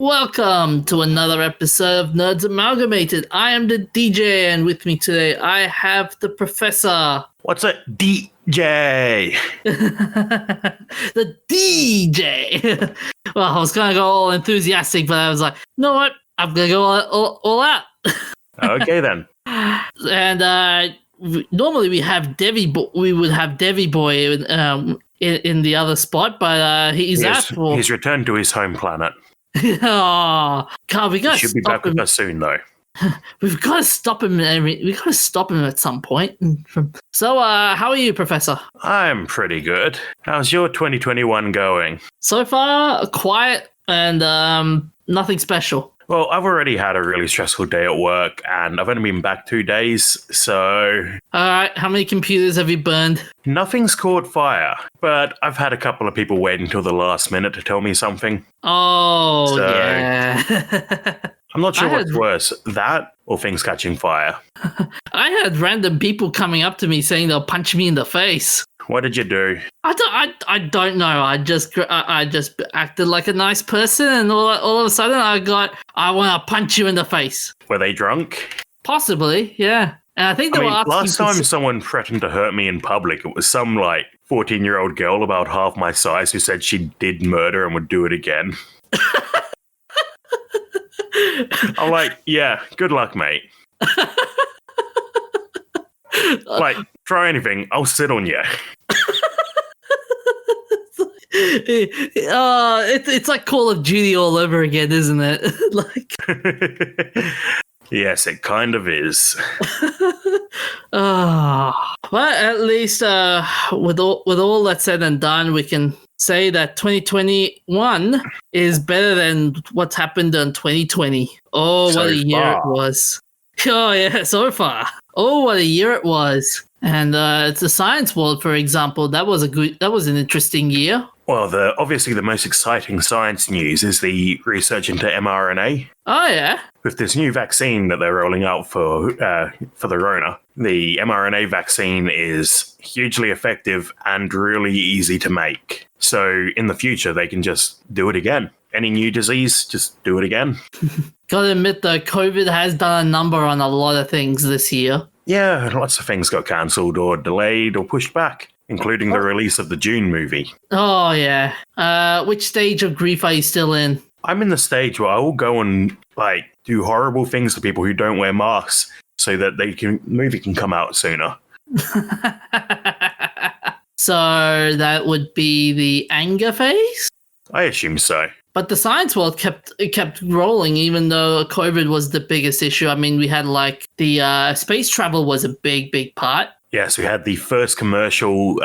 Welcome to another episode of Nerds Amalgamated. I am the DJ, and with me today I have the Professor. What's a DJ? The DJ. Well, I was going to go all enthusiastic, but I was like, you know what? I'm going to go all out. Okay, then. And normally we have we would have Devi Boy in the other spot, but he's asked for... He's returned to his home planet. Oh, God, we got to He should be back with us soon, though. We've got to stop him. We've got to stop him at some point. So, how are you, Professor? I'm pretty good. How's your 2021 going? So far, quiet and nothing special. Well, I've already had a really stressful day at work, and I've only been back 2 days, so... Alright, how many computers have you burned? Nothing's caught fire, but I've had a couple of people wait until the last minute to tell me something. Oh, so, yeah. I'm not sure what's worse, that or things catching fire. I had random people coming up to me saying they'll punch me in the face. What did you do? I don't know. I just acted like a nice person, and all of a sudden I want to punch you in the face. Were they drunk? Possibly, yeah. And I think they were asking. Last time someone threatened to hurt me in public, it was some 14-year-old girl about half my size who said she did murder and would do it again. I'm like, yeah, good luck, mate. Try anything, I'll sit on you. It's like Call of Duty all over again, isn't it? Yes, it kind of is. But at least with all that said and done, we can say that 2021 is better than what's happened in 2020. Oh, what a year it was. Oh, yeah, so far. Oh, what a year it was. And it's the science world, for example. That was an interesting year. Well, obviously the most exciting science news is the research into mRNA. Oh, yeah. With this new vaccine that they're rolling out for the Rona, the mRNA vaccine is hugely effective and really easy to make. So in the future, they can just do it again. Any new disease, just do it again. Gotta admit, though, COVID has done a number on a lot of things this year. Yeah, lots of things got cancelled or delayed or pushed back, including the release of the June movie. Oh, yeah. Which stage of grief are you still in? I'm in the stage where I will go and do horrible things to people who don't wear masks so that the movie can come out sooner. So that would be the anger phase? I assume so. But the science world kept rolling, even though COVID was the biggest issue. I mean, we had the space travel was a big part. Yes, we had the first commercial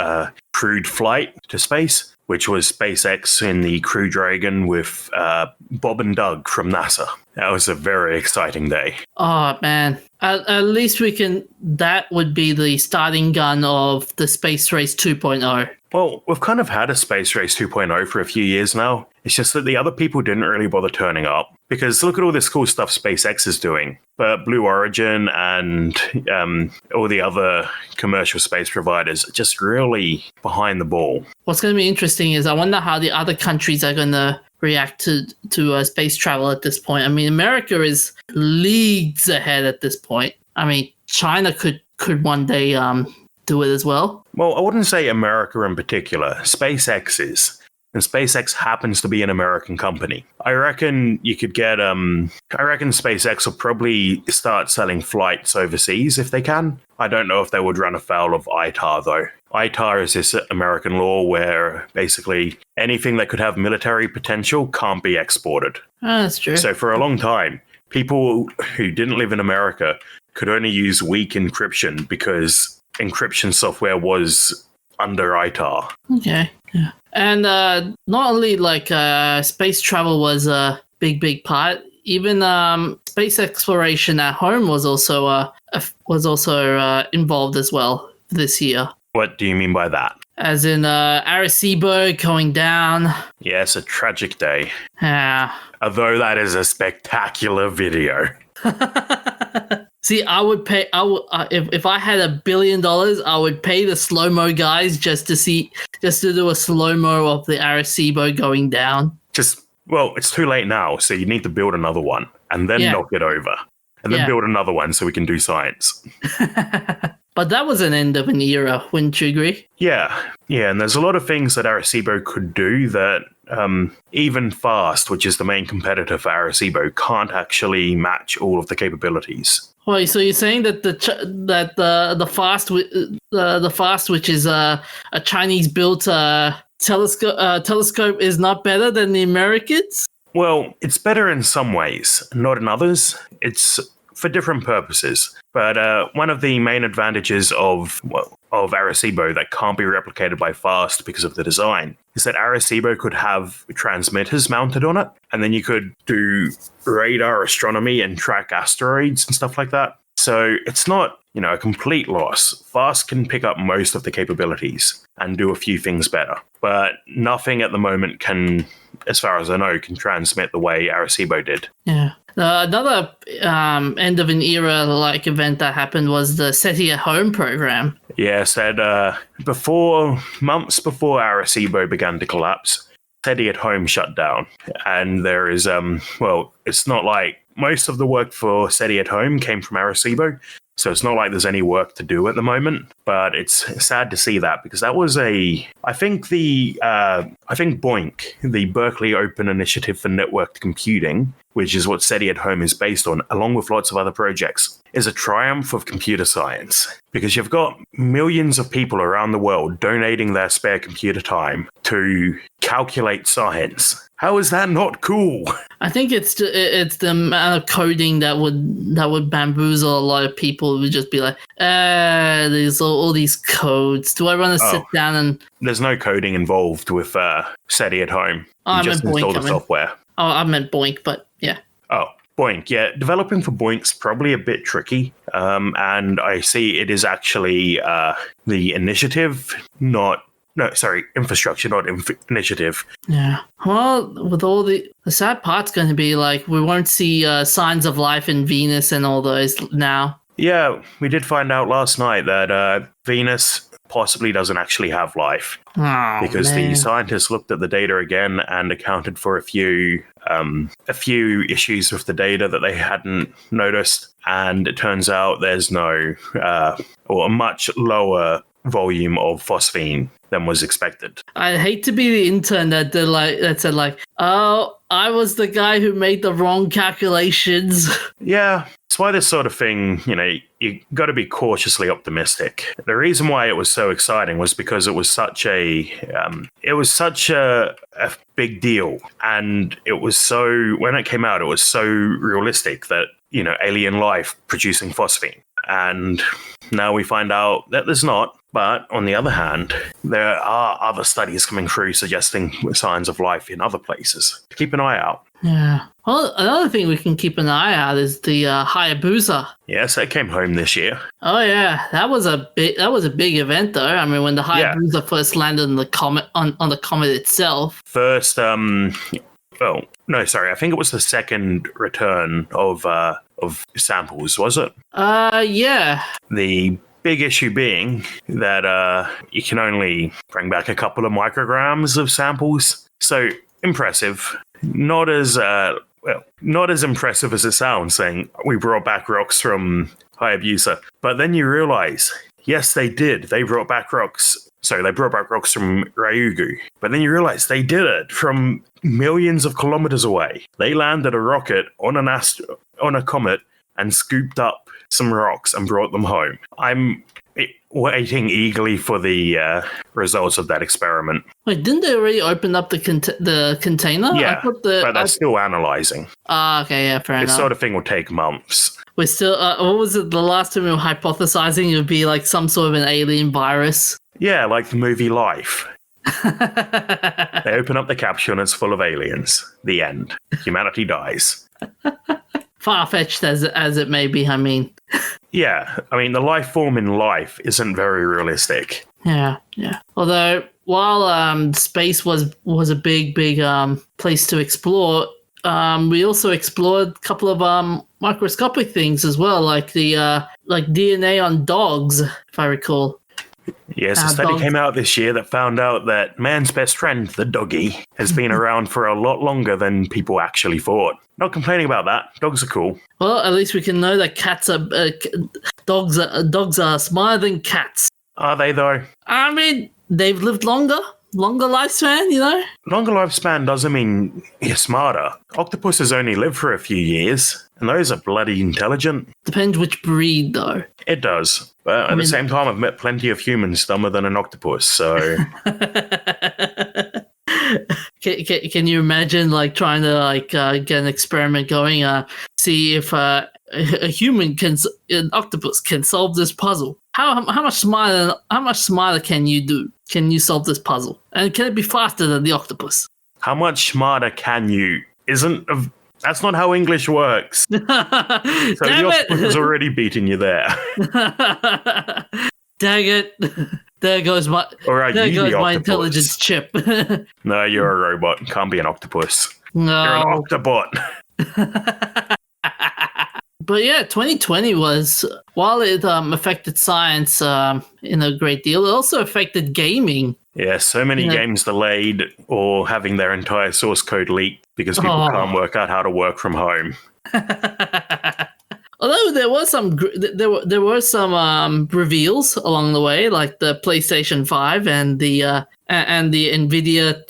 crewed flight to space, which was SpaceX in the Crew Dragon with Bob and Doug from NASA. That was a very exciting day. Oh, man. At least that would be the starting gun of the Space Race 2.0. Well, we've kind of had a Space Race 2.0 for a few years now. It's just that the other people didn't really bother turning up. Because look at all this cool stuff SpaceX is doing. But Blue Origin and all the other commercial space providers are just really behind the ball. What's going to be interesting is I wonder how the other countries are going to react to space travel at this point. I mean, America is leagues ahead at this point. I mean, China could one day do it as well. Well, I wouldn't say America in particular. SpaceX is. And SpaceX happens to be an American company. I reckon you could get, I reckon SpaceX will probably start selling flights overseas if they can. I don't know if they would run afoul of ITAR though. ITAR is this American law where basically anything that could have military potential can't be exported. Oh, that's true. So for a long time, people who didn't live in America could only use weak encryption because encryption software was under ITAR. Okay, yeah. And not only space travel was a big part, even space exploration at home was also involved as well this year. What do you mean by that? As in Arecibo going down. Yes, a tragic day. Yeah. Although that is a spectacular video. See, I would pay. If I had $1 billion, I would pay the slow mo guys just to do a slow mo of the Arecibo going down. Just Well, it's too late now, so you need to build another one and then knock it over. And then build another one so we can do science. But that was an end of an era, wouldn't you agree? Yeah, and there's a lot of things that Arecibo could do that even Fast, which is the main competitor for Arecibo, can't actually match all of the capabilities. Wait, so you're saying that the Fast, which is a Chinese-built telescope, is not better than the Americans? Well, it's better in some ways, not in others. It's for different purposes. But one of the main advantages of Arecibo that can't be replicated by Fast because of the design is that Arecibo could have transmitters mounted on it, and then you could do radar astronomy and track asteroids and stuff like that. So it's not, a complete loss. Fast can pick up most of the capabilities and do a few things better. But nothing at the moment can, as far as I know, can transmit the way Arecibo did. Yeah. Another end of an era like event that happened was the SETI at Home program. Yeah, said months before Arecibo began to collapse, SETI at Home shut down. And there is, it's not like most of the work for SETI at Home came from Arecibo. So it's not like there's any work to do at the moment, but it's sad to see that because that was I think BOINC, the Berkeley Open Initiative for Networked Computing, which is what SETI at Home is based on, along with lots of other projects, is a triumph of computer science because you've got millions of people around the world donating their spare computer time to calculate science. How is that not cool? I think it's the amount of coding that would bamboozle a lot of people. Would just be like, there's all these codes. Do I want to sit down and? There's no coding involved with SETI at Home. You just install the software. Oh, I meant BOINC, but yeah. Oh, BOINC, yeah. Developing for BOINC's probably a bit tricky, and I see it is actually the initiative, infrastructure, not initiative. Yeah. Well, with all the sad part's going to be like we won't see signs of life in Venus and all those now. Yeah, we did find out last night that Venus possibly doesn't actually have life because the scientists looked at the data again and accounted for a few issues with the data that they hadn't noticed, and it turns out there's a much lower volume of phosphine than was expected. I hate to be the intern that said oh, I was the guy who made the wrong calculations. Yeah, it's why this sort of thing, you got to be cautiously optimistic. The reason why it was so exciting was because it was such a big deal, and when it came out, it was so realistic that alien life producing phosphine. And now we find out that there's not. But on the other hand, there are other studies coming through suggesting signs of life in other places. Keep an eye out. Yeah. Well, another thing we can keep an eye out is the Hayabusa. Yes, it came home this year. Oh yeah, that was a big event though. I mean, when the Hayabusa first landed on the comet on the comet itself. First, I think it was the second return of samples, was it? Yeah. The big issue being that you can only bring back a couple of micrograms of samples. So impressive. Not as impressive as it sounds, saying we brought back rocks from Hayabusa. But then you realize, yes, they did. They brought back rocks. Sorry, they brought back rocks from Ryugu. But then you realize they did it from millions of kilometers away. They landed a rocket on a comet and scooped up some rocks and brought them home. I'm waiting eagerly for the results of that experiment. Wait, didn't they already open up the container? Yeah, but they're still analyzing. Okay, yeah, fair enough. This sort of thing will take months. We're still, what was it, the last time we were hypothesizing it would be like some sort of an alien virus? Yeah, like the movie Life. They open up the capsule and it's full of aliens. The end. Humanity dies. Far-fetched as it may be, I mean. Yeah, I mean, the life form in Life isn't very realistic. Yeah. Although, while space was a big place to explore, we also explored a couple of microscopic things as well, like the like DNA on dogs, if I recall. Yes, a study came out this year that found out that man's best friend, the doggy, has been around for a lot longer than people actually thought. Not complaining about that. Dogs are cool. Well, at least we can know that dogs are smarter than cats. Are they, though? I mean, they've lived longer lifespan, you know? Longer lifespan doesn't mean you're smarter. Octopuses only live for a few years, and those are bloody intelligent. Depends which breed, though. It does. But at the same time, I've met plenty of humans dumber than an octopus, so... Can you imagine, like, trying to, get an experiment going, see if an octopus can solve this puzzle? How much smarter can you do? Can you solve this puzzle? And can it be faster than the octopus? How much smarter can you? That's not how English works. So the octopus has already beaten you there. Dang it. There goes my intelligence chip. No, you're a robot. Can't be an octopus. No. You're an octobot. But yeah, 2020 was, while it affected science in a great deal, it also affected gaming. Yeah, so many games delayed or having their entire source code leaked because people can't work out how to work from home. Although there was there were some reveals along the way, like the PlayStation 5 and the Nvidia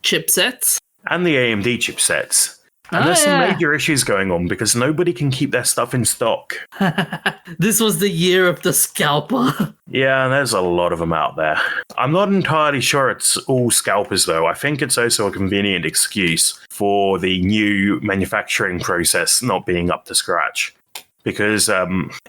chipsets and the AMD chipsets. And there's some major issues going on because nobody can keep their stuff in stock. This was the year of the scalper. Yeah, there's a lot of them out there. I'm not entirely sure it's all scalpers, though. I think it's also a convenient excuse for the new manufacturing process not being up to scratch. Because a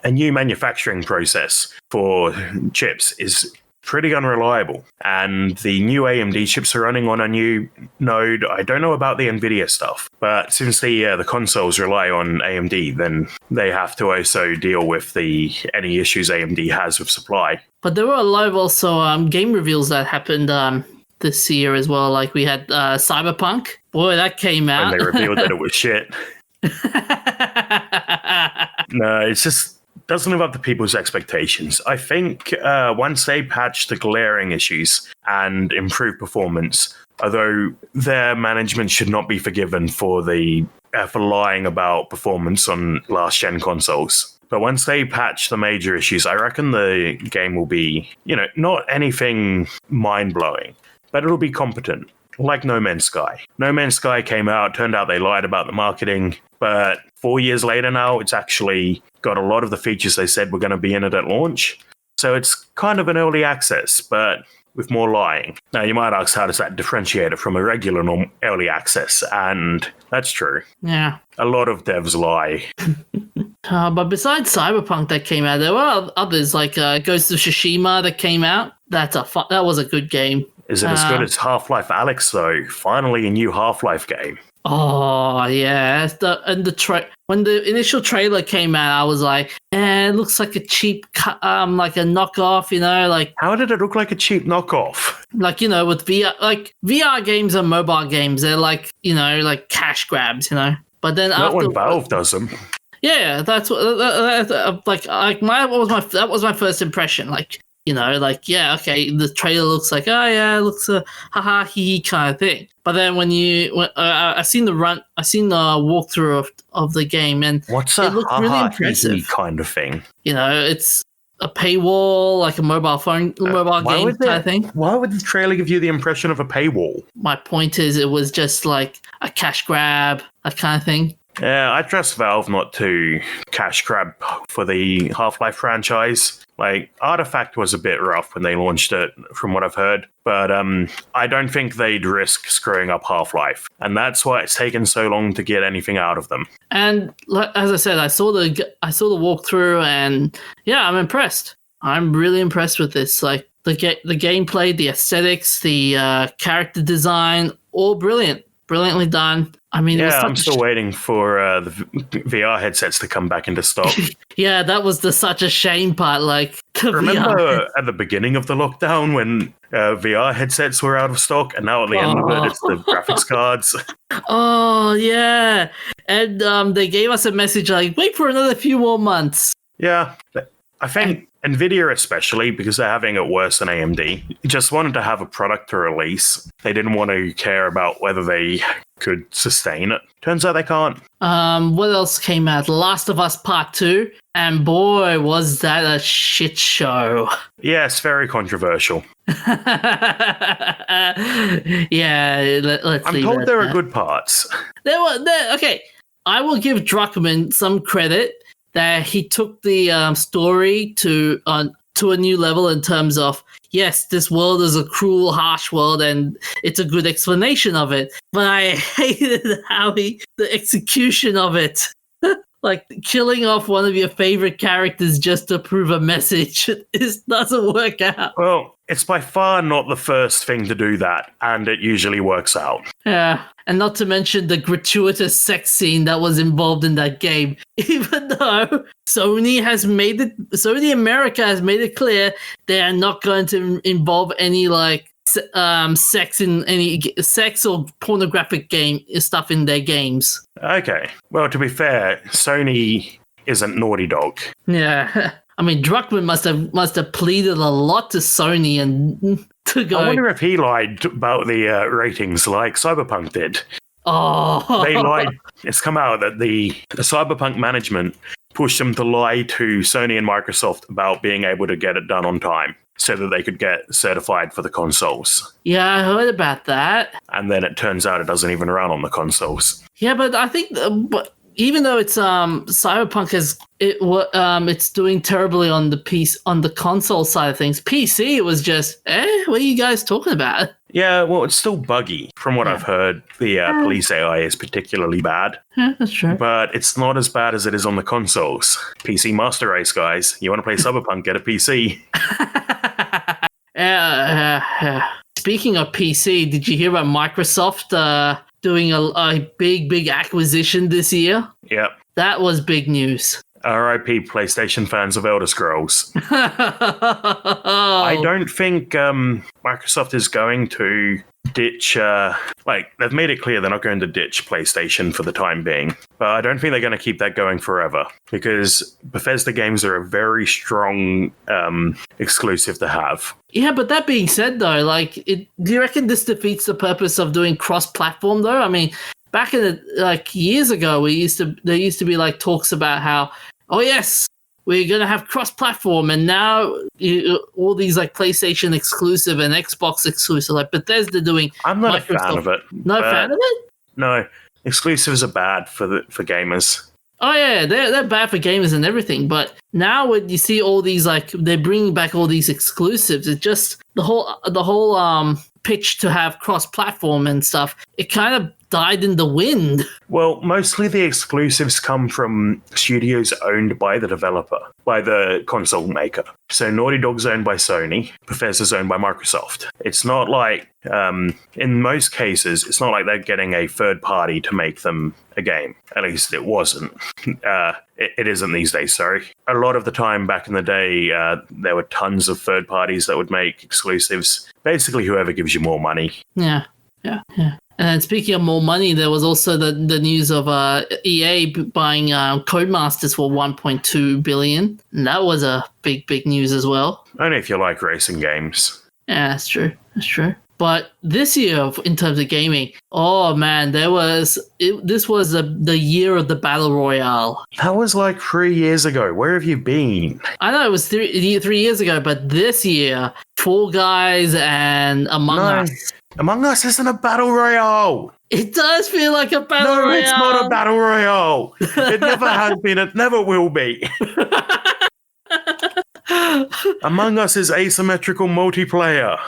new manufacturing process for chips is pretty unreliable. And the new AMD chips are running on a new node. I don't know about the NVIDIA stuff, but since the consoles rely on AMD, then they have to also deal with any issues AMD has with supply. But there were a lot of also game reveals that happened this year as well. Like we had Cyberpunk. Boy, that came out. And they revealed that it was shit. No, it's just doesn't live up to people's expectations. I think once they patch the glaring issues and improve performance, although their management should not be forgiven for lying about performance on last-gen consoles. But once they patch the major issues, I reckon the game will be, not anything mind-blowing, but it'll be competent. Like No Man's Sky. No Man's Sky came out, turned out they lied about the marketing, but 4 years later now, it's actually got a lot of the features they said were going to be in it at launch. So it's kind of an early access, but with more lying. Now, you might ask, how does that differentiate it from a regular early access? And that's true. Yeah. A lot of devs lie. But besides Cyberpunk that came out, there were others like Ghost of Tsushima that came out. That was a good game. Is it as good as Half-Life Alyx, though? Finally, a new Half-Life game. Oh, yeah. When the initial trailer came out, I was like, it looks like a cheap, like a knockoff, like... How did it look like a cheap knockoff? Like, with VR, like VR games and mobile games, they're like, like cash grabs, But then not when Valve does them. Yeah, that's what, that was my first impression. Like, yeah, okay, the trailer looks like, it looks a haha hee kind of thing. But then I seen the walkthrough of the game, and what's it looked really impressive kind of thing? It's a paywall, like a mobile game kind of thing. Why would the trailer give you the impression of a paywall? My point is, it was just like a cash grab, that kind of thing. Yeah, I trust Valve not to cash grab for the Half-Life franchise. Like, Artifact was a bit rough when they launched it, from what I've heard. But I don't think they'd risk screwing up Half-Life. And that's why it's taken so long to get anything out of them. And as I said, I saw the walkthrough, and yeah, I'm impressed. I'm really impressed with this. Like, the gameplay, the aesthetics, the character design, all brilliant. Brilliantly done. I mean, I'm still waiting for the VR headsets to come back into stock. Yeah, that was such a shame part. Like, remember at the beginning of the lockdown when VR headsets were out of stock, and now at the end of it, it's the graphics cards. Oh yeah, and they gave us a message like, wait for another few more months. Yeah, I think Nvidia especially, because they're having it worse than AMD, just wanted to have a product to release. They didn't want to care about whether they could sustain it. Turns out they can't. What else came out? Last of Us Part 2. And boy, was that a shit show. Yes, very controversial. Yeah, let's I'm told there are good parts. Okay, I will give Druckmann some credit that he took the story to a new level in terms of, yes, this world is a cruel, harsh world, and it's a good explanation of it. But I hated how the execution of it. Like, killing off one of your favorite characters just to prove a message, it doesn't work out. Well, it's by far not the first thing to do that, and it usually works out. Yeah, and not to mention the gratuitous sex scene that was involved in that game. Even though Sony America has made it clear they are not going to involve any sex or pornographic game stuff in their games. Okay. Well, to be fair, Sony isn't Naughty Dog. Yeah. I mean, Druckmann must have pleaded a lot to Sony and to go. I wonder if he lied about the ratings like Cyberpunk did. Oh. They lied. It's come out that the Cyberpunk management pushed them to lie to Sony and Microsoft about being able to get it done on time so that they could get certified for the consoles. Yeah, I heard about that. And then it turns out it doesn't even run on the consoles. Yeah, but I think even though it's Cyberpunk it's doing terribly on the console side of things. PC, it was just, what are you guys talking about? Yeah, well, it's still buggy. From what I've heard, the police AI is particularly bad. Yeah, that's true. But it's not as bad as it is on the consoles. PC Master Race, guys. You want to play Cyberpunk, get a PC. Speaking of PC, did you hear about Microsoft doing a big acquisition this year? Yep. That was big news. RIP PlayStation fans of Elder Scrolls. I don't think Microsoft is going to ditch... they've made it clear they're not going to ditch PlayStation for the time being. But I don't think they're going to keep that going forever. Because Bethesda games are a very strong exclusive to have. Yeah, but that being said, though, do you reckon this defeats the purpose of doing cross-platform, though? I mean, back in years ago, there used to be talks about how, oh yes, we're gonna have cross-platform, and now all these PlayStation exclusive and Xbox exclusive, like Bethesda doing. I'm not Microsoft. A fan of it. No fan of it? No, exclusives are bad for gamers. Oh yeah, they're bad for gamers and everything. But now when you see all these they're bringing back all these exclusives, it just the whole pitch to have cross-platform and stuff, it kind of died in the wind. Well, mostly the exclusives come from studios owned by the developer, by the console maker. So Naughty Dog's owned by Sony, Bethesda's owned by Microsoft. It's not like, in most cases, it's not like they're getting a third party to make them a game. At least it wasn't. It isn't these days, sorry. A lot of the time back in the day, there were tons of third parties that would make exclusives. Basically, whoever gives you more money. Yeah. And speaking of more money, there was also the news of EA buying Codemasters for $1.2 billion. And that was a big news as well. Only if you like racing games. Yeah, that's true. But this year, in terms of gaming, oh man, this was the year of the Battle Royale. That was 3 years ago. Where have you been? I know it was 3 years ago, but this year, Fall Guys and Among Us. Among Us isn't a Battle Royale. It does feel like a Battle Royale. No, it's not a Battle Royale. It never has been. It never will be. Among Us is asymmetrical multiplayer.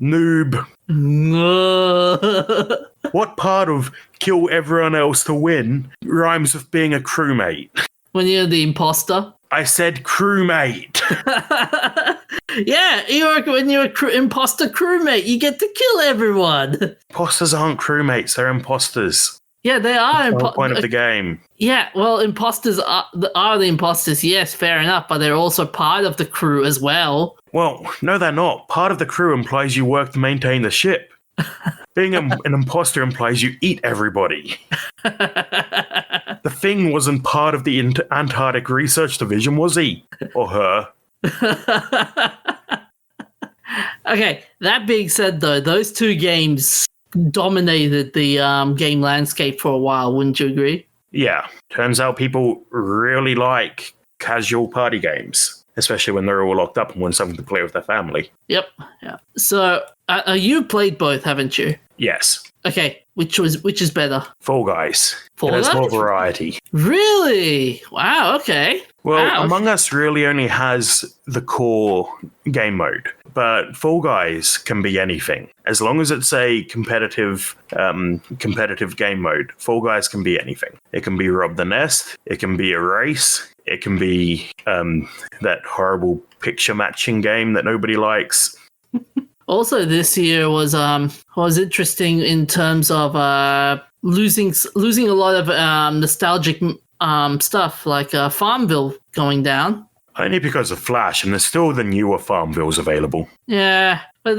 Noob. No. What part of kill everyone else to win rhymes with being a crewmate? When you're the imposter? I said crewmate. Yeah, when you're an imposter crewmate, you get to kill everyone. Imposters aren't crewmates, they're imposters. Yeah, they are. That's the point of the game. Yeah, well, imposters are the imposters, yes, fair enough, but they're also part of the crew as well. Well, no, they're not. Part of the crew implies you work to maintain the ship. Being an imposter implies you eat everybody. The Thing wasn't part of the Antarctic Research Division, was he? Or her? Okay, that being said, though, those two games dominated the game landscape for a while, wouldn't you agree? Yeah. Turns out people really like casual party games, especially when they're all locked up and want something to play with their family. Yep. Yeah. So you played both, haven't you? Yes. Okay. Which is better? Fall Guys. Fall There's Guys? more variety. Really? Wow. Okay. Well, Wow. Among Us really only has the core game mode, but Fall Guys can be anything. As long as it's a competitive game mode, Fall Guys can be anything. It can be Rob the Nest, it can be a race, it can be that horrible picture matching game that nobody likes. Also, this year was interesting in terms of losing a lot of nostalgic stuff like Farmville going down. Only because of Flash, and there's still the newer Farmvilles available. Yeah, but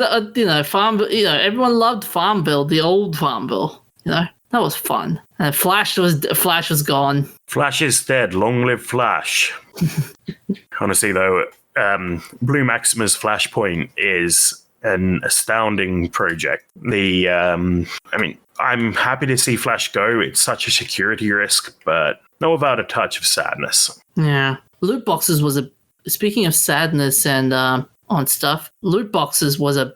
Farmville. Everyone loved Farmville, the old Farmville. That was fun. And Flash was gone. Flash is dead. Long live Flash. Honestly, though, Blue Maxima's Flashpoint is an astounding project. I'm happy to see Flash go. It's such a security risk, but not without a touch of sadness. Yeah, loot boxes speaking of sadness and on stuff. Loot boxes was a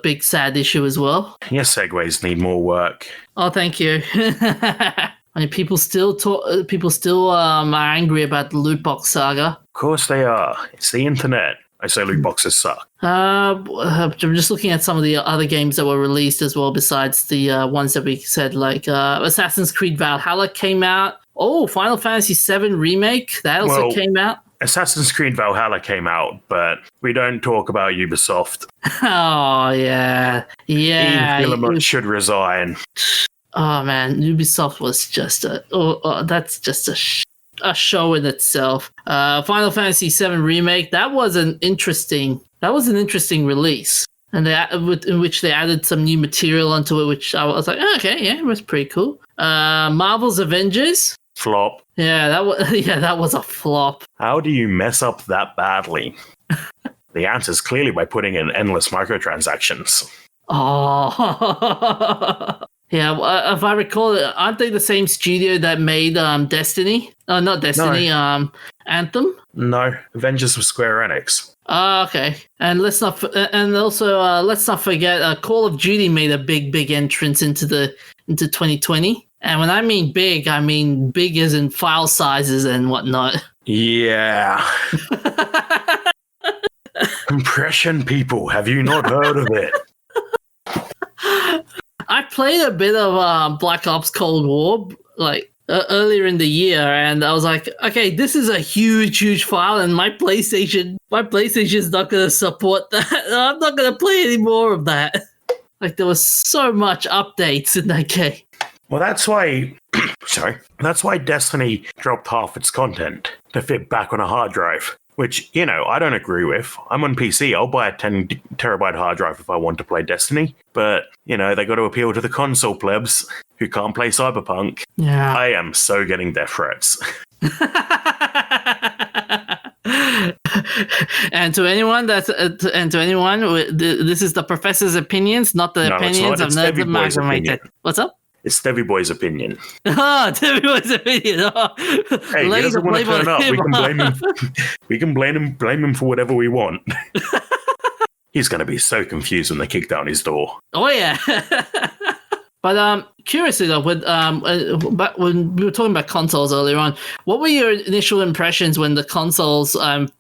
big sad issue as well. Your segues need more work. Oh, thank you. I mean, people still are angry about the loot box saga. Of course they are. It's the internet. I say loot boxes suck. I'm just looking at some of the other games that were released as well, besides the ones that we said, like Assassin's Creed Valhalla came out. Oh, Final Fantasy VII Remake, that also came out. Assassin's Creed Valhalla came out, but we don't talk about Ubisoft. Oh, yeah. Yeah. Ian Gilliam should resign. Oh, man. Ubisoft was just that's just a show in itself. Final Fantasy VII Remake, that was an interesting release, and in which they added some new material onto it, which I was like, oh, okay, yeah, it was pretty cool. Marvel's Avengers, flop. Yeah, that was a flop. How do you mess up that badly? The answer is clearly by putting in endless microtransactions. Oh. Yeah, if I recall, aren't they the same studio that made Destiny? Not Destiny, No. Anthem? No, Avengers was Square Enix. Okay. And let's not forget, Call of Duty made a big entrance into 2020. And when I mean big as in file sizes and whatnot. Yeah. Compression, people. Have you not heard of it? I played a bit of Black Ops Cold War earlier in the year, and I was like, okay, this is a huge file, and my PlayStation is not going to support that. I'm not going to play any more of that. Like, there was so much updates in that game. Well, that's why Destiny dropped half its content to fit back on a hard drive. Which, I don't agree with. I'm on PC. I'll buy a 10 terabyte hard drive if I want to play Destiny. But, they got to appeal to the console plebs who can't play Cyberpunk. Yeah. I am so getting death threats. And to anyone, this is the professor's opinions, not the opinions of Nerds Amalgamated. What's up? It's Stevie Boy's opinion. Oh, Stevie Boy's opinion. Oh. Hey, he doesn't want to turn up. We can blame him for whatever we want. He's going to be so confused when they kick down his door. Oh, yeah. But curiously, though, when we were talking about consoles earlier on, what were your initial impressions when the consoles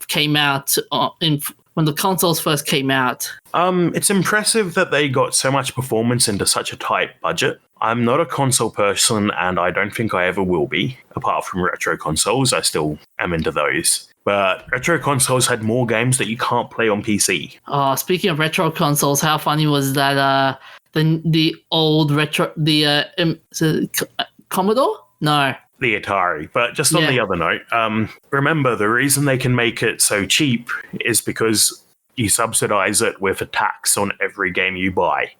came out, when the consoles first came out? It's impressive that they got so much performance into such a tight budget. I'm not a console person, and I don't think I ever will be. Apart from retro consoles, I still am into those. But retro consoles had more games that you can't play on PC. Oh, speaking of retro consoles, how funny was that? The old retro, Commodore? No. The Atari. But just on the other note, remember, the reason they can make it so cheap is because you subsidize it with a tax on every game you buy.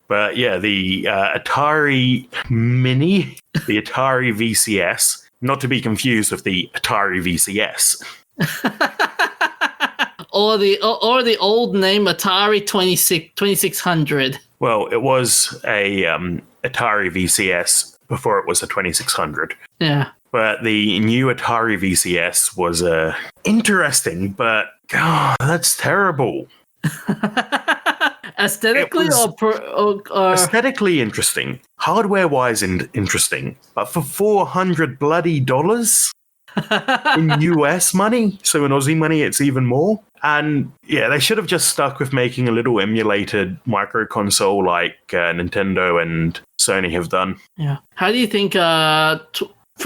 But yeah, the Atari Mini, the Atari VCS, not to be confused with the Atari VCS. or the old name Atari 2600. Well, it was a Atari VCS before it was a 2600. Yeah. But the new Atari VCS was interesting, but God, that's terrible. Aesthetically or aesthetically interesting, hardware-wise interesting, but for $400 bloody in US money, so in Aussie money, it's even more. And yeah, they should have just stuck with making a little emulated micro console like Nintendo and Sony have done. Yeah. How do you think?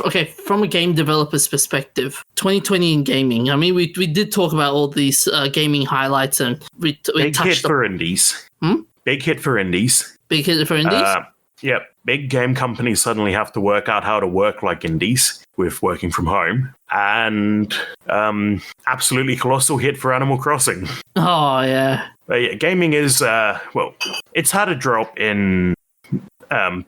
Okay, from a game developer's perspective, 2020 in gaming. I mean, we did talk about all these gaming highlights, and we big touched hit for indies. Big hit for indies. Big hit for indies. Yep. Big game companies suddenly have to work out how to work like indies with working from home, and absolutely colossal hit for Animal Crossing. Oh yeah. But yeah, gaming is it's had a drop in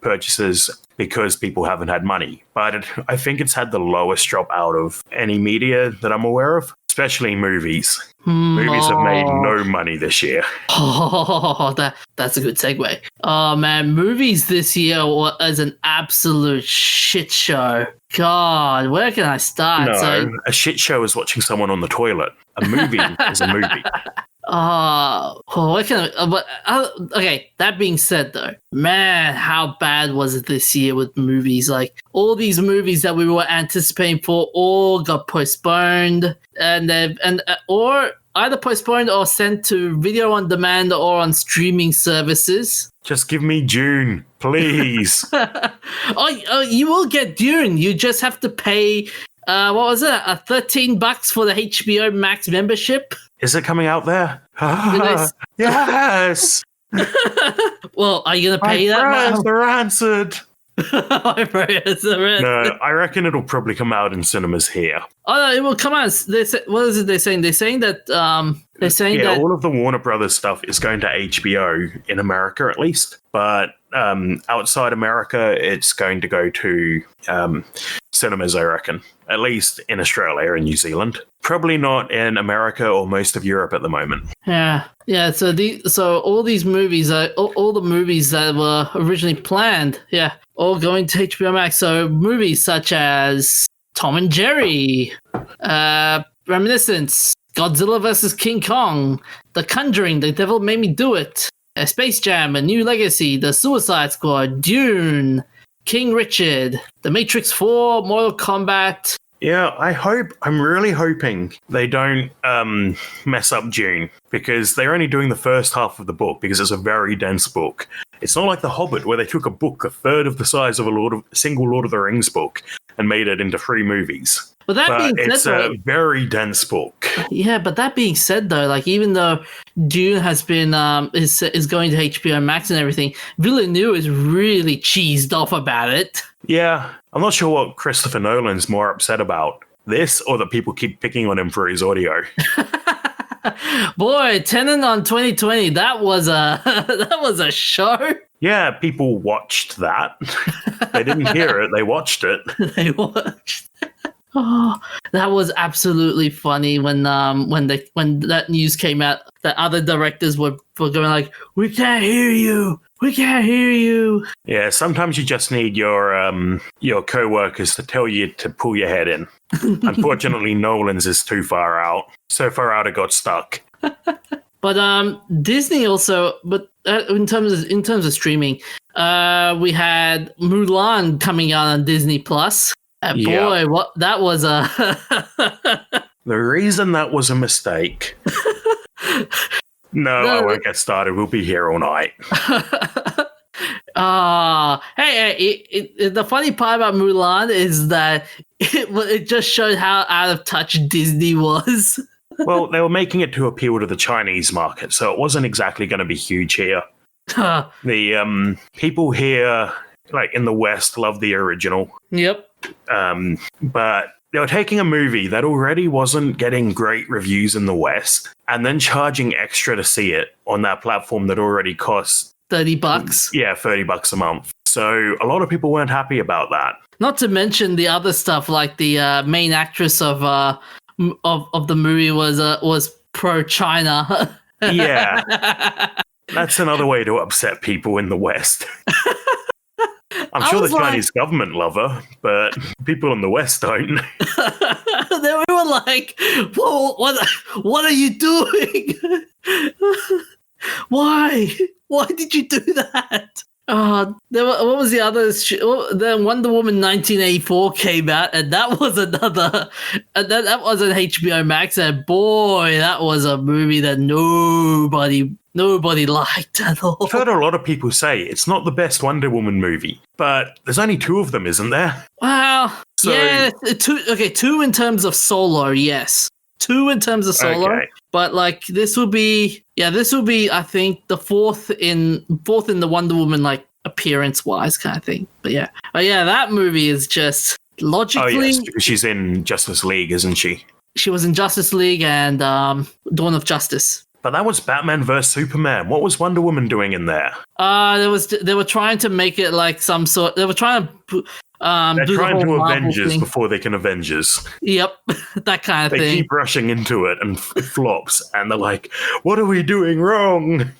purchases because people haven't had money, but I think it's had the lowest drop out of any media that I'm aware of, especially movies. Movies have made no money this year. Oh, that's a good segue. Oh man, movies this year was an absolute shit show. God, where can I start? No, a shit show is watching someone on the toilet. A movie is a movie. What can okay, that being said though, man, how bad was it this year with movies? Like all these movies that we were anticipating for all got postponed or either postponed or sent to video on demand or on streaming services. Just give me Dune, please. Oh, you will get Dune. You just have to pay what was it? $13 for the HBO Max membership. Is it coming out there? Yes. Well, are you going to pay that now? They're answered. No, I reckon it'll probably come out in cinemas here. Oh no, it will come out. What is it they're saying? They're saying that all of the Warner Brothers stuff is going to HBO in America at least, but outside America, it's going to go to cinemas, I reckon. At least in Australia and New Zealand. Probably not in America or most of Europe at the moment. Yeah. So all these movies, all the movies that were originally planned, all going to HBO Max. So movies such as Tom and Jerry, Reminiscence, Godzilla vs. King Kong, The Conjuring, The Devil Made Me Do It, Space Jam, A New Legacy, The Suicide Squad, Dune, King Richard, The Matrix 4, Mortal Kombat. Yeah, I'm really hoping they don't mess up Dune, because they're only doing the first half of the book because it's a very dense book. It's not like The Hobbit, where they took a book a third of the size of a single Lord of the Rings book and made it into 3 movies. But it's a very dense book. Yeah, but that being said, though, like even though Dune has been is going to HBO Max and everything, Villeneuve is really cheesed off about it. Yeah, I'm not sure what Christopher Nolan's more upset about, this or that people keep picking on him for his audio. Boy, Tenet on 2020, that was a show. Yeah, people watched that. They didn't hear it; they watched it. They watched. Oh, that was absolutely funny when that news came out that other directors were going like, "We can't hear you. We can't hear you." Yeah, sometimes you just need your co-workers to tell you to pull your head in. Unfortunately, Nolan's is too far out. So far out, it got stuck. But Disney also, in terms of streaming, we had Mulan coming out on Disney Plus. Boy, what that was a. The reason that was a mistake. No, I won't get started. We'll be here all night. The funny part about Mulan is that it just showed how out of touch Disney was. Well, they were making it to appeal to the Chinese market, so it wasn't exactly going to be huge here. The people here, like in the West, love the original. Yep. But they were taking a movie that already wasn't getting great reviews in the West and then charging extra to see it on that platform that already costs $30. Yeah, $30 a month. So a lot of people weren't happy about that. Not to mention the other stuff, like the main actress of the movie was pro-China. Yeah. That's another way to upset people in the West. I'm sure the Chinese government love her, but people in the West don't. They were like, "Whoa, what are you doing? Why did you do that?" What was the other? Then Wonder Woman 1984 came out, and that was another. And that was an HBO Max, and boy, that was a movie that nobody liked at all. I've heard a lot of people say it's not the best Wonder Woman movie, but there's only 2 of them, isn't there? Well, yeah, 2. Okay, 2 in terms of solo, yes. 2 in terms of solo, okay. But like this will be I think the fourth in the Wonder Woman like appearance wise kind of thing. But yeah, that movie is just logically. Oh yes, because she's in Justice League, isn't she? She was in Justice League and Dawn of Justice. But that was Batman vs Superman. What was Wonder Woman doing in there? They were trying to make it like some sort. They were trying to. They're do trying the whole to Marvel Avengers thing. Before they can Avengers. Yep, that kind of thing. They keep rushing into it and it flops, and they're like, "What are we doing wrong?"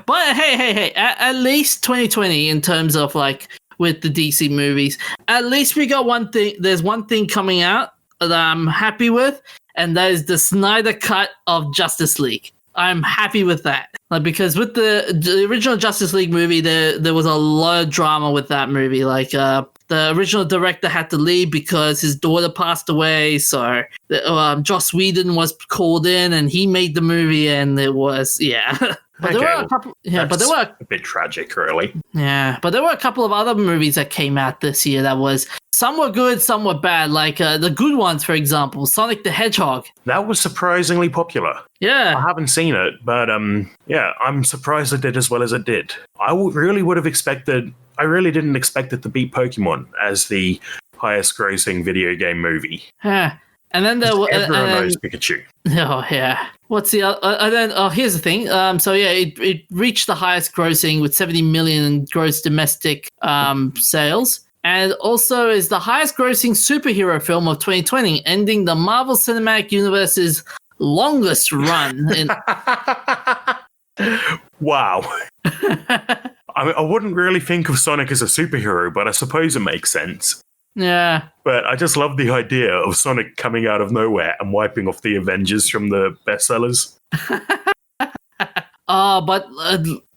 But hey, at least 2020 in terms of like with the DC movies, at least we got one thing. There's one thing coming out that I'm happy with, and that is the Snyder cut of Justice League. I'm happy with that. Like, because with the original Justice League movie, there was a lot of drama with that movie. Like the original director had to leave because his daughter passed away. So Joss Whedon was called in, and he made the movie, and it was But there were a couple. Yeah, but there were a bit tragic, really. Yeah, but there were a couple of other movies that came out this year that was some were good, some were bad. Like the good ones, for example, Sonic the Hedgehog. That was surprisingly popular. Yeah, I haven't seen it, but I'm surprised it did as well as it did. I really would have expected. I really didn't expect it to beat Pokemon as the highest-grossing video game movie. Yeah. And then there was everyone knows Pikachu. Oh yeah. What's the other? Here's the thing. It reached the highest grossing with 70 million in gross domestic sales, and also is the highest grossing superhero film of 2020, ending the Marvel Cinematic Universe's longest run. Wow. I wouldn't really think of Sonic as a superhero, but I suppose it makes sense. Yeah. But I just love the idea of Sonic coming out of nowhere and wiping off the Avengers from the bestsellers. But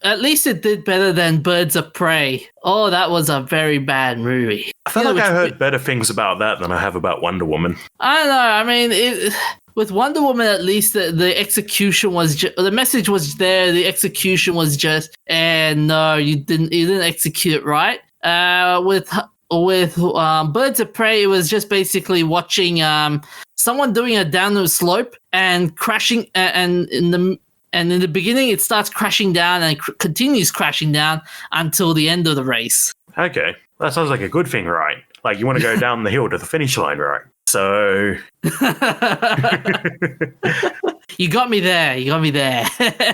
at least it did better than Birds of Prey. Oh, that was a very bad movie. I feel like I heard better things about that than I have about Wonder Woman. I don't know. I mean, with Wonder Woman, at least the execution was the message was there. The execution was just, and no, you didn't execute it right. With Birds of Prey, it was just basically watching someone doing a downward slope and crashing, and in the beginning it starts crashing down and continues crashing down until the end of the race. Okay, that sounds like a good thing, right? Like you want to go down the hill to the finish line, right? So you got me there.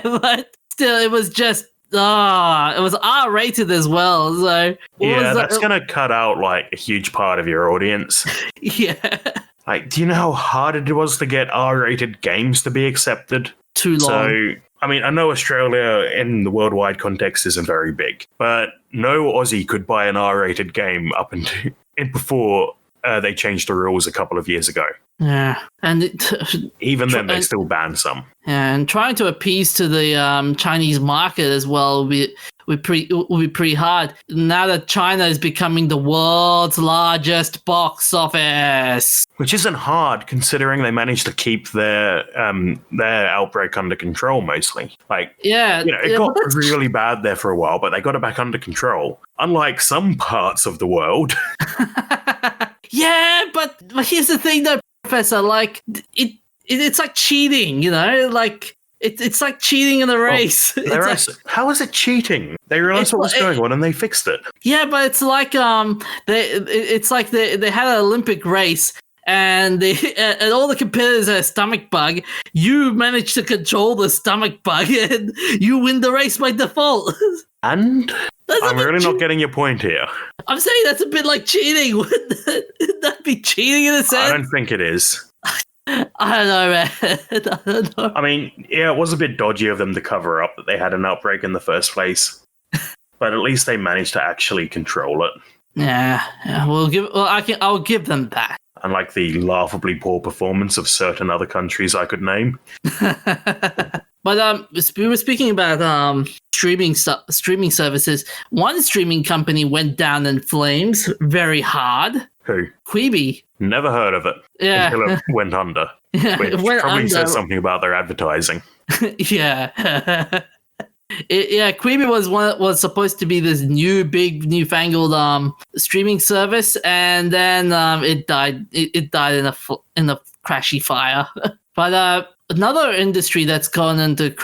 But still, it was just. It was R-rated as well, so... that's going to cut out, like, a huge part of your audience. Yeah. Like, do you know how hard it was to get R-rated games to be accepted? Too long. So, I mean, I know Australia in the worldwide context isn't very big, but no Aussie could buy an R-rated game up until before they changed the rules a couple of years ago. Yeah, and even then they still ban some. Yeah, and trying to appease to the Chinese market as well will be pretty hard. Now that China is becoming the world's largest box office, which isn't hard considering they managed to keep their outbreak under control mostly. Like, it got really bad there for a while, but they got it back under control. Unlike some parts of the world. Yeah, but here's the thing, though, Professor. Like, it's like cheating, you know? Like, it's like cheating in the race. How is it cheating? They realized what was going on and they fixed it. Yeah, but it's like they had an Olympic race and and all the competitors had a stomach bug. You managed to control the stomach bug, and you win the race by default. And I'm really not getting your point here. I'm saying that's a bit like cheating. Wouldn't that be cheating in a sense? I don't think it is. I don't know, man. I don't know. I mean, yeah, it was a bit dodgy of them to cover up that they had an outbreak in the first place, but at least they managed to actually control it. Yeah, I'll give them that. Unlike the laughably poor performance of certain other countries I could name. But we were speaking about streaming services. One streaming company went down in flames very hard. Who? Quibi. Never heard of it. Yeah. Until it went under. Yeah, which probably says something about their advertising. Yeah. Quibi was supposed to be this newfangled streaming service, and then it died. It died in a crashy fire. But another industry that's gone into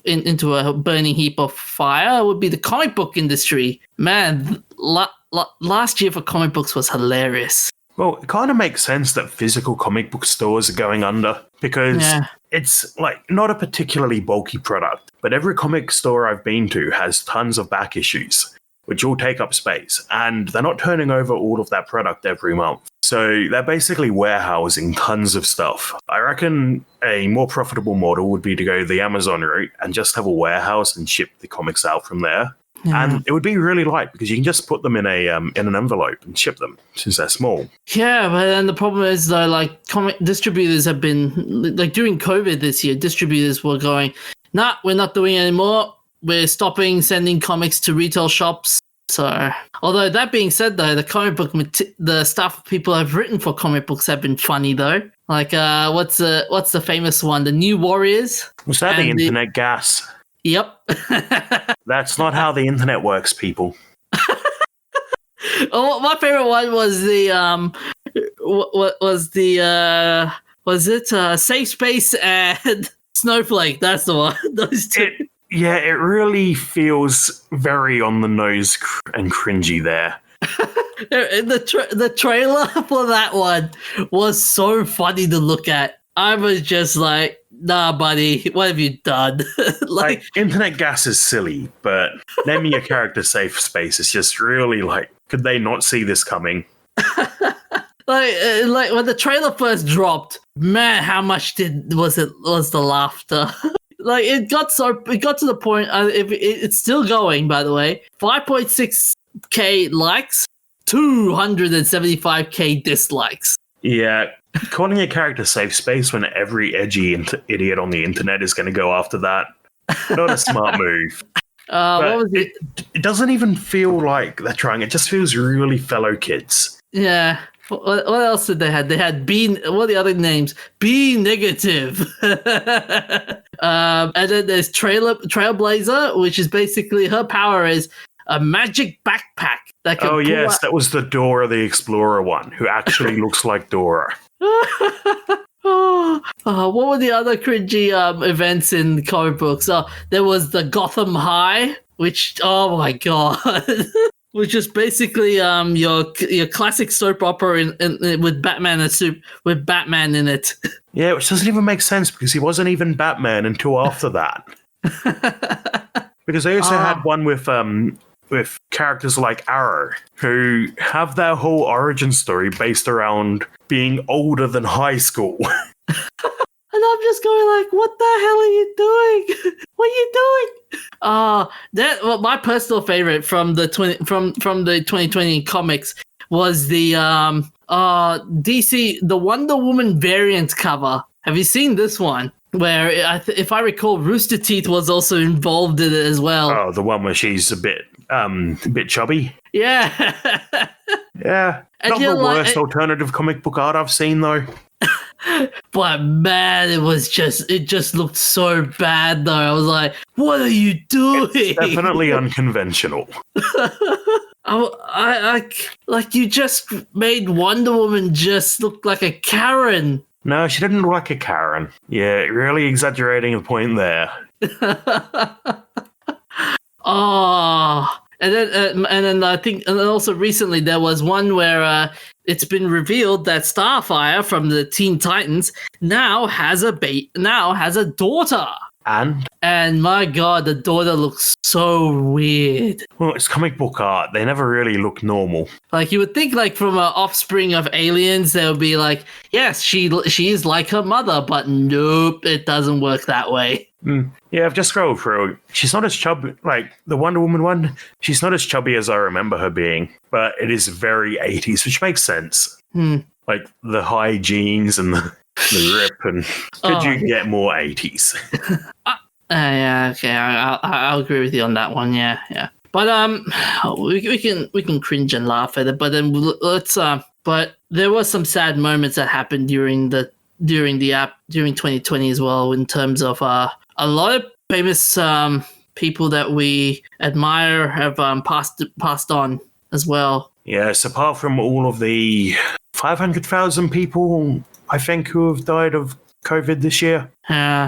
into a burning heap of fire would be the comic book industry. Man, last year for comic books was hilarious. Well, it kind of makes sense that physical comic book stores are going under because it's like not a particularly bulky product, but every comic store I've been to has tons of back issues, which all take up space, and they're not turning over all of that product every month. So they're basically warehousing tons of stuff. I reckon a more profitable model would be to go the Amazon route and just have a warehouse and ship the comics out from there. Yeah. And it would be really light because you can just put them in an envelope and ship them since they're small. Yeah, but then the problem is though, like comic distributors have been like during COVID this year, distributors were going, nah, we're not doing it anymore. We're stopping sending comics to retail shops. So, although that being said though, the stuff people have written for comic books have been funny though. Like what's the famous one? The New Warriors. Was that the internet gas? Yep. That's not how the internet works, people. Oh, my favorite one was Safe Space and Snowflake. That's the one. Those two. It really feels very on the nose and cringy there. The trailer for that one was so funny to look at. I was just like, nah, buddy, what have you done? like, internet gas is silly, but naming your character Safe Space is just really like, could they not see this coming? like when the trailer first dropped, man, how much was the laughter? Like it got to the point. It's still going, by the way. 5.6k likes, 275k dislikes. Yeah. Calling a character Safe Space when every edgy idiot on the internet is going to go after that, not a smart move. What was it? It doesn't even feel like they're trying. It just feels really fellow kids. Yeah. What else did they have? They had what are the other names? B Negative. And then there's Trailblazer, which is basically her power is a magic backpack. That was the Dora the Explorer one, who actually looks like Dora. What were the other cringy events in comic books? There was the Gotham High, which, oh my god, which is basically your classic soap opera with Batman with Batman in it. Yeah, which doesn't even make sense because he wasn't even Batman until after that. Because they also had one with characters like Arrow, who have their whole origin story based around being older than high school. And I'm just going like, what the hell are you doing? What are you doing? My personal favorite from the 2020 comics was the DC, the Wonder Woman variant cover. Have you seen this one? Where, if I recall, Rooster Teeth was also involved in it as well. Oh, the one where she's a bit chubby. Yeah. Yeah. Not the worst alternative comic book art I've seen, though. But man, it just looked so bad, though. I was like, what are you doing? It's definitely unconventional. Like you just made Wonder Woman just look like a Karen. No, she didn't look like a Karen. Yeah, really exaggerating the point there. Oh, then I think, and then also recently there was one where it's been revealed that Starfire from the Teen Titans now has a daughter. And my God, the daughter looks so weird. Well, it's comic book art. They never really look normal. Like, you would think, like, from an offspring of aliens, they would be like, yes, she is like her mother, but nope, it doesn't work that way. Yeah, I've just scrolled through. She's not as chubby, like the Wonder Woman one. She's not as chubby as I remember her being, but it is very 80s, which makes sense. Like the high jeans and the rip, and could you get more 80s? Yeah, okay, I'll agree with you on that one. Yeah. But we can cringe and laugh at it. But then but there were some sad moments that happened during 2020 as well, in terms of a lot of famous people that we admire have passed on as well. Yes, apart from all of the 500,000 people, I think, who have died of COVID this year.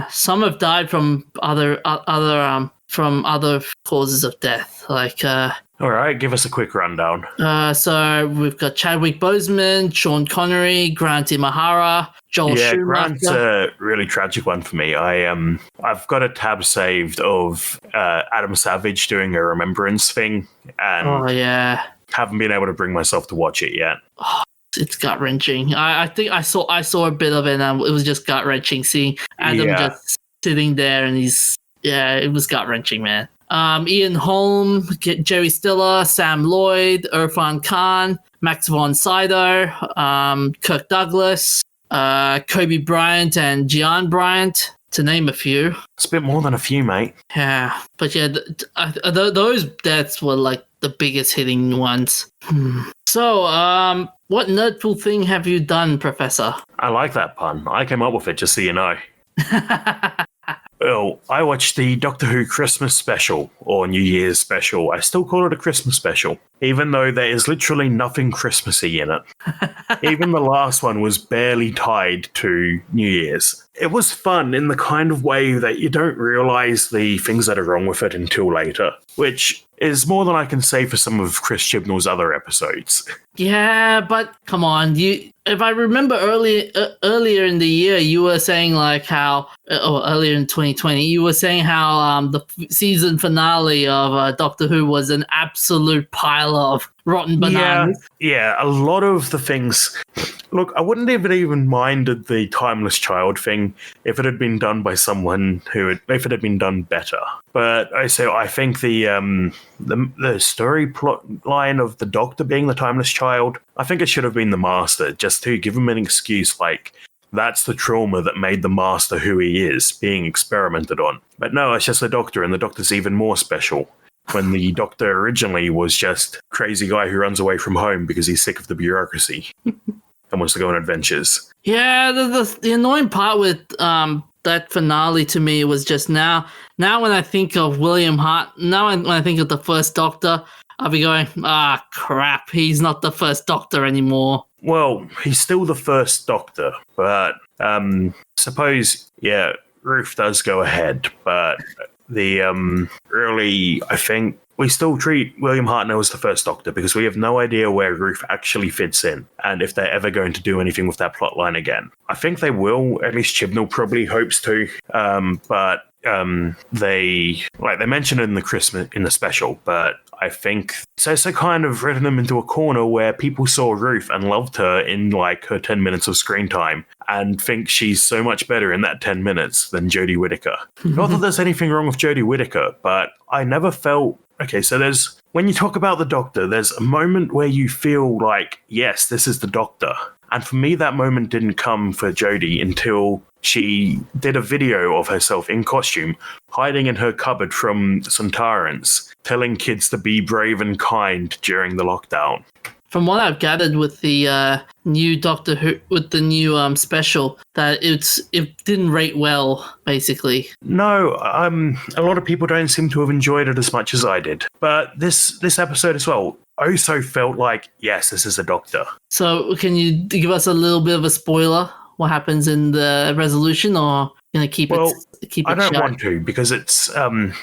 Some have died from other causes of death. Like, all right, give us a quick rundown. So we've got Chadwick Boseman, Sean Connery, Grant Imahara, Joel Schumacher. Grant's a really tragic one for me. I've got a tab saved of Adam Savage doing a remembrance thing, and haven't been able to bring myself to watch it yet. It's gut wrenching. I think I saw a bit of it, and it was just gut wrenching seeing Adam just sitting there, and it was gut wrenching, man. Ian Holm, Jerry Stiller, Sam Lloyd, Irfan Khan, Max von Sydow, Kirk Douglas, Kobe Bryant, and Gian Bryant, to name a few. It's a bit more than a few, mate. Yeah, but yeah, those deaths were like the biggest hitting ones. So, what Nerdful thing have you done, Professor? I like that pun. I came up with it, just so you know. Well, I watched the Doctor Who Christmas special, or New Year's special. I still call it a Christmas special, even though there is literally nothing Christmassy in it. Even the last one was barely tied to New Year's. It was fun in the kind of way that you don't realise the things that are wrong with it until later, which is more than I can say for some of Chris Chibnall's other episodes. Yeah, but come on, if I remember earlier in the year, you were saying like how, earlier in 2020, you were saying how the season finale of Doctor Who was an absolute pile of rotten bananas. Yeah, a lot of the things. Look, I wouldn't have even minded the Timeless Child thing if it had been done by someone if it had been done better. But I think the story plot line of the Doctor being the Timeless Child, I think it should have been the Master, just to give him an excuse like, that's the trauma that made the Master who he is, being experimented on. But no, it's just the Doctor, and the Doctor's even more special. When the Doctor originally was just a crazy guy who runs away from home because he's sick of the bureaucracy and wants to go on adventures. Yeah, the annoying part with that finale to me was just now when I think of William Hart, now when I think of the first Doctor, I'll be going, crap, he's not the first Doctor anymore. Well, he's still the first Doctor, but suppose, Ruth does go ahead, but really, I think we still treat William Hartnell as the first Doctor because we have no idea where Ruth actually fits in and if they're ever going to do anything with that plotline again. I think they will, at least Chibnall probably hopes to, but they mention it in the special, but I think so kind of written them into a corner where people saw Ruth and loved her in like her 10 minutes of screen time and think she's so much better in that 10 minutes than Jodie Whittaker. Not that there's anything wrong with Jodie Whittaker, but I never felt... Okay, so when you talk about the Doctor, there's a moment where you feel like, yes, this is the Doctor. And for me, that moment didn't come for Jodie until she did a video of herself in costume, hiding in her cupboard from Centaurans, telling kids to be brave and kind during the lockdown. From what I've gathered with the new Doctor Who, with the new special, that it didn't rate well, basically. No, a lot of people don't seem to have enjoyed it as much as I did. But this episode as well also felt like, yes, this is a Doctor. So can you give us a little bit of a spoiler? What happens in the resolution, or gonna keep Well, keep I it don't shut? want to because it's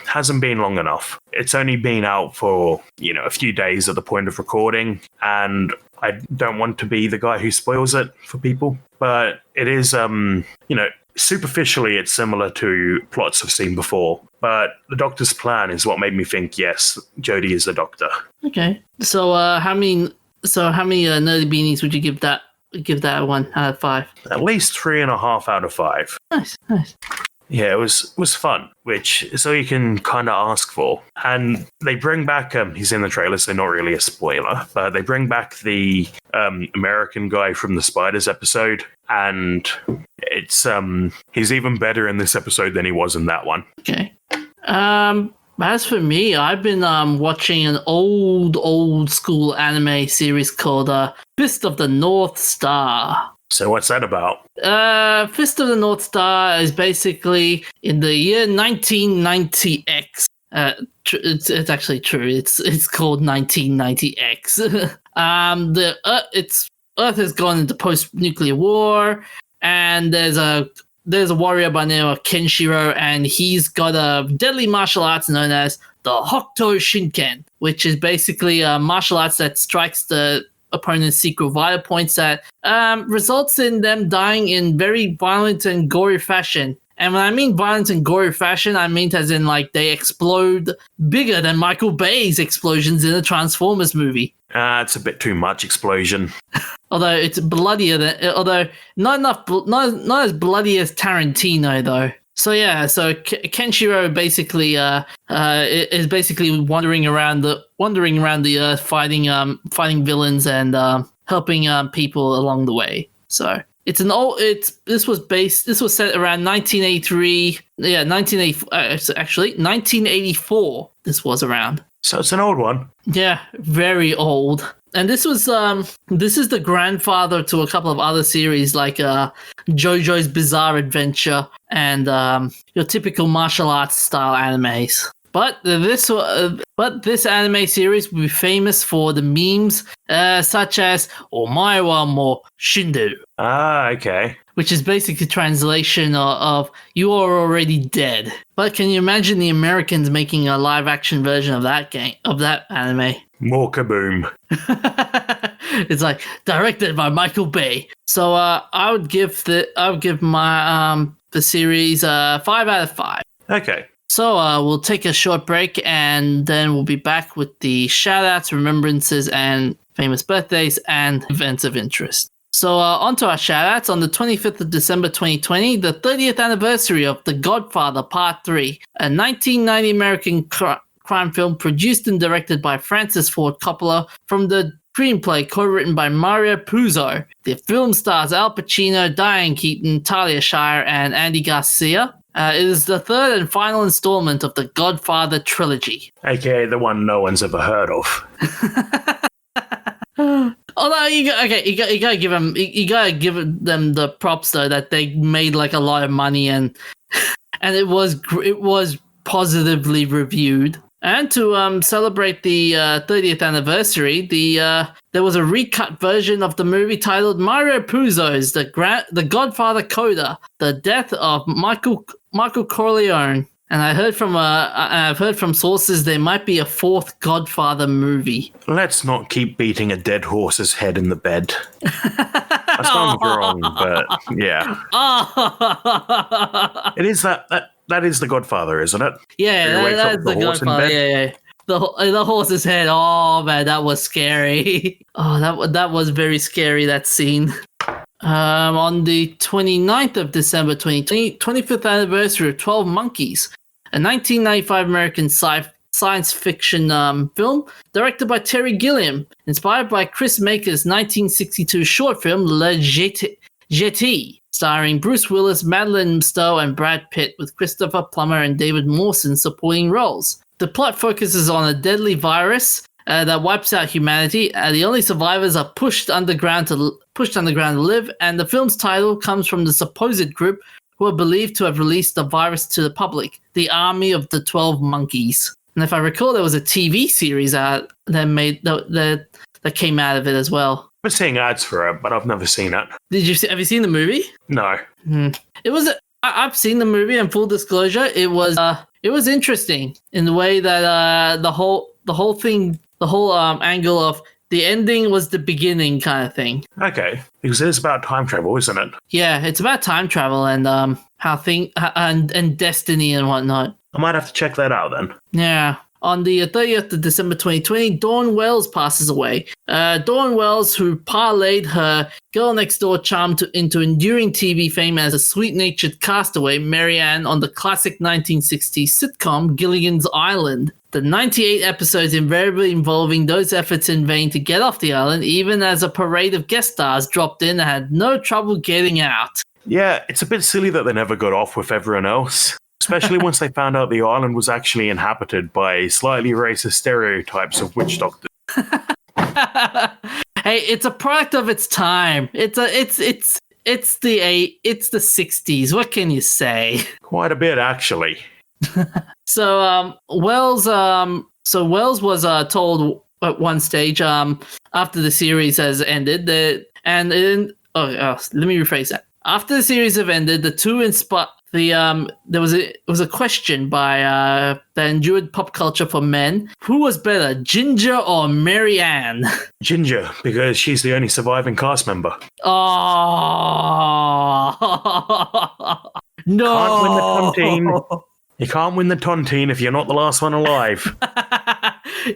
hasn't been long enough. It's only been out for a few days at the point of recording, and I don't want to be the guy who spoils it for people. But it is superficially it's similar to plots I've seen before. But the Doctor's plan is what made me think yes, Jodie is the Doctor. Okay. So how many nerdy beanies would you give that 1 out of 5? At least 3.5 out of 5. Nice. Yeah, it was fun, which is all you can kind of ask for. And they bring back, he's in the trailer, so not really a spoiler, but they bring back the American guy from the Spiders episode, and it's he's even better in this episode than he was in that one. Okay. As for me, I've been watching an old school anime series called Fist of the North Star. So what's that about? Fist of the North Star is basically in the year 1990X. It's actually true. It's called 1990X. Earth has gone into post-nuclear war, and there's a warrior by the name of Kenshiro, and he's got a deadly martial arts known as the Hokuto Shinken, which is basically a martial arts that strikes the opponent's secret vital points that results in them dying in very violent and gory fashion. And when I mean violent and gory fashion, I mean as in like they explode bigger than Michael Bay's explosions in a Transformers movie. It's a bit too much explosion. Although it's bloodier not as bloody as Tarantino though. So yeah, Kenshiro basically is basically wandering around the earth fighting villains and helping people along the way. So this was set around 1983. Yeah, 1984. This was around. So it's an old one. Yeah, very old. And this is the grandfather to a couple of other series like JoJo's Bizarre Adventure and your typical martial arts style animes. But this anime series will be famous for the memes such as "Omae wa mo shinderu." Ah, okay. Which is basically translation of "You are already dead." But can you imagine the Americans making a live action version of that anime? More kaboom. It's like directed by Michael Bay. So I would give my the series 5 out of 5. Okay. So we'll take a short break and then we'll be back with the shout-outs, remembrances, and famous birthdays and events of interest. So on to our shout-outs. On the 25th of December 2020, the 30th anniversary of The Godfather Part 3, a 1990 American crime film produced and directed by Francis Ford Coppola from the screenplay co-written by Mario Puzo. The film stars Al Pacino, Diane Keaton, Talia Shire, and Andy Garcia. It is the third and final installment of the Godfather trilogy. AKA the one no one's ever heard of. Although you gotta give them the props though that they made like a lot of money and it was positively reviewed. And to celebrate the 30th anniversary, there was a recut version of the movie titled Mario Puzo's The Godfather Coda: The Death of Michael Corleone. And I've heard from sources there might be a fourth Godfather movie. Let's not keep beating a dead horse's head in the bed. That sounds wrong, but yeah. It is that is the Godfather, isn't it? Yeah, that's the Godfather. Yeah. The horse's head. Oh man, that was scary. Oh, that was very scary. That scene. On the 29th of December 2020, 25th anniversary of 12 Monkeys, a 1995 American science fiction film directed by Terry Gilliam, inspired by Chris Maker's 1962 short film Le Jetée, starring Bruce Willis, Madeline Stowe, and Brad Pitt, with Christopher Plummer and David Mawson supporting roles. The plot focuses on a deadly virus that wipes out humanity. The only survivors are pushed underground to live, and the film's title comes from the supposed group who are believed to have released the virus to the public, the Army of the 12 Monkeys. And if I recall, there was a TV series that came out of it as well. I've been seeing ads for it, but I've never seen it. Have you seen the movie? No. It was I've seen the movie, and full disclosure, it was interesting in the way that the whole angle of the ending was the beginning kind of thing. Okay, because it is about time travel, isn't it? Yeah, it's about time travel and and destiny and whatnot. I might have to check that out then. Yeah. On the 30th of December 2020, Dawn Wells passes away. Dawn Wells, who parlayed her girl-next-door charm into enduring TV fame as a sweet-natured castaway, Mary Ann, on the classic 1960s sitcom Gilligan's Island. The 98 episodes invariably involving those efforts in vain to get off the island, even as a parade of guest stars dropped in and had no trouble getting out. Yeah, it's a bit silly that they never got off with everyone else. Especially once they found out the island was actually inhabited by slightly racist stereotypes of witch doctors. Hey, it's a product of its time. It's the 60s. What can you say? Quite a bit, actually. So Wells was told at one stage after the series has ended let me rephrase that. After the series have ended, the two there was a question by that endured pop culture for men. Who was better, Ginger or Mary Ann? Ginger, because she's the only surviving cast member. Oh no! Can't win the tontine. You can't win the tontine if you're not the last one alive.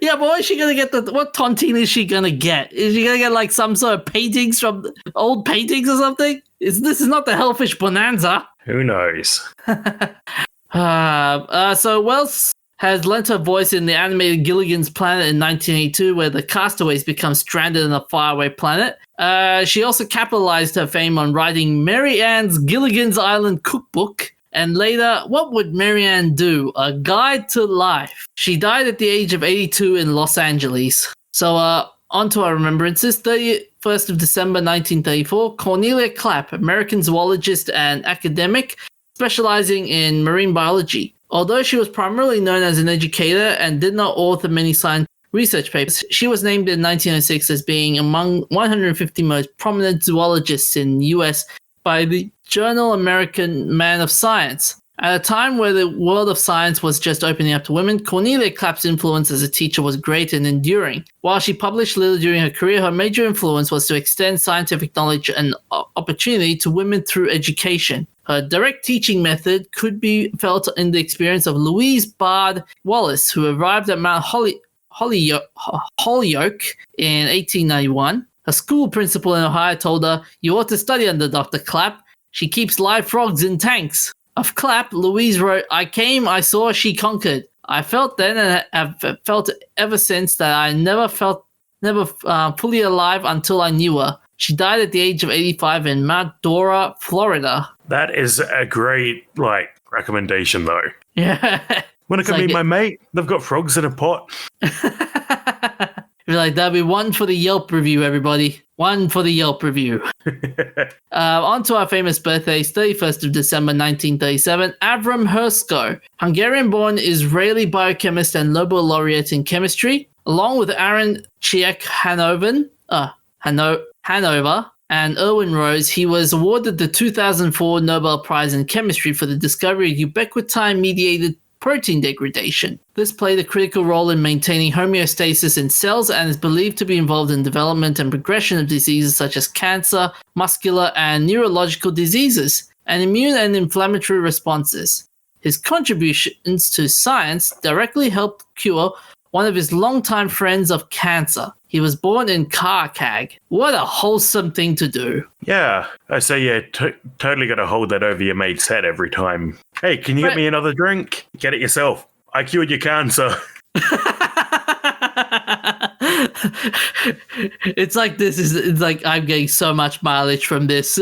Yeah, but what is she gonna get? What tontine is she gonna get? Is she gonna get like some sort of paintings from old paintings or something? This is not the Hellfish Bonanza. Who knows? So Wells has lent her voice in the animated Gilligan's Planet in 1982, where the castaways become stranded on a faraway planet. She also capitalized her fame on writing Mary Ann's Gilligan's Island cookbook, and later, What Would Mary Ann Do? A Guide to Life. She died at the age of 82 in Los Angeles. So, on to our remembrances. 31st of December 1934, Cornelia Clapp, American zoologist and academic, specializing in marine biology. Although she was primarily known as an educator and did not author many science research papers, she was named in 1906 as being among 150 most prominent zoologists in the U.S. by the journal American Man of Science. At a time where the world of science was just opening up to women, Cornelia Clapp's influence as a teacher was great and enduring. While she published little during her career, her major influence was to extend scientific knowledge and opportunity to women through education. Her direct teaching method could be felt in the experience of Louise Bard Wallace, who arrived at Mount Holyoke in 1891. Her school principal in Ohio told her, "You ought to study under Dr. Clapp. She keeps live frogs in tanks." Of Clapp, Louise wrote, "I came, I saw, she conquered. I felt then and have felt ever since that I never fully alive until I knew her. She died at the age of 85 in Mount Dora, Florida." That is a great, recommendation, though. Yeah. Want to come meet my mate? They've got frogs in a pot. Be like, that'll be one for the Yelp review, everybody. One for the Yelp review. On to our famous birthdays. 31st of December 1937, Avram Hersko, Hungarian-born Israeli biochemist and Nobel laureate in chemistry, along with Aaron Chiek Hanover and Erwin Rose. He was awarded the 2004 Nobel Prize in Chemistry for the discovery of ubiquitin-mediated protein degradation. This played a critical role in maintaining homeostasis in cells and is believed to be involved in development and progression of diseases such as cancer, muscular and neurological diseases, and immune and inflammatory responses. His contributions to science directly helped cure one of his longtime friends of cancer. He was born in Kharkiv. What a wholesome thing to do. Yeah, I say totally got to hold that over your mate's head every time. Hey, can you get me another drink? Get it yourself. I cured your cancer. It's like I'm getting so much mileage from this.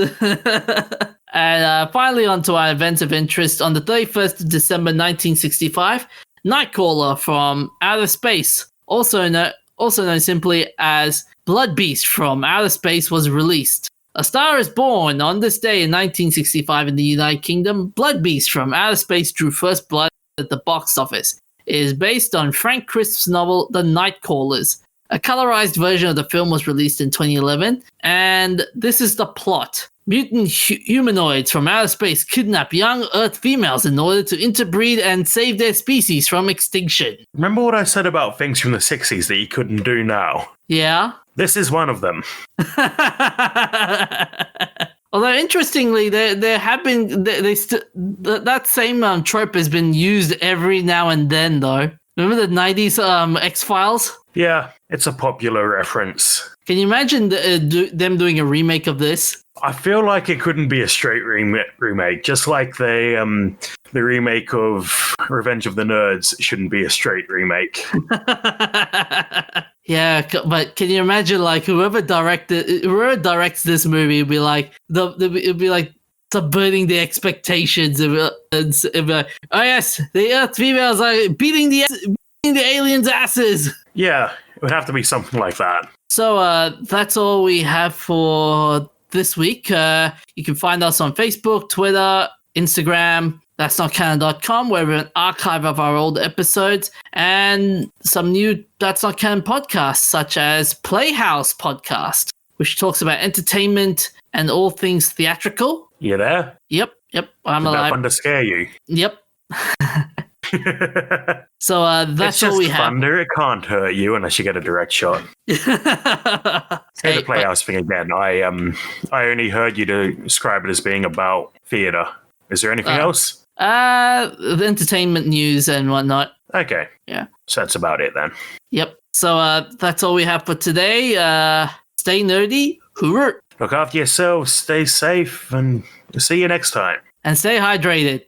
And finally, on to our events of interest. On the 31st of December 1965, Nightcrawler from Outer Space, also known simply as Blood Beast from Outer Space, was released. A Star is Born. On this day in 1965 in the United Kingdom, Blood Beast from Outer Space drew first blood at the box office. It is based on Frank Crisp's novel The Nightcrawlers. A colorized version of the film was released in 2011, and this is the plot. Mutant humanoids from outer space kidnap young Earth females in order to interbreed and save their species from extinction. Remember what I said about things from the 60s that you couldn't do now? Yeah. This is one of them. Although interestingly, there have been that same trope has been used every now and then, though. Remember the 90s X-Files? Yeah, it's a popular reference. Can you imagine them doing a remake of this? I feel like it couldn't be a straight remake, just like the remake of Revenge of the Nerds shouldn't be a straight remake. Yeah, but can you imagine, like, whoever directs this movie would be like, it'd be like subverting the expectations of like, oh yes, the Earth females are beating the aliens' asses. Yeah, it would have to be something like that. So that's all we have for this week. You can find us on Facebook, Twitter, Instagram, that'snotcanon.com, where we have an archive of our old episodes and some new That's Not Canon podcasts, such as Playhouse Podcast, which talks about entertainment and all things theatrical. You there? Yep. I'm alive. That fun to scare you? Yep. So that's all we have. Thunder. It can't hurt you unless you get a direct shot. Say the Playhouse thing again. I only heard you describe it as being about theater. Is there anything else? The entertainment news and whatnot. Okay. Yeah. So that's about it then. Yep. So that's all we have for today. Stay nerdy. Hooroo. Look after yourselves. Stay safe, and see you next time. And stay hydrated.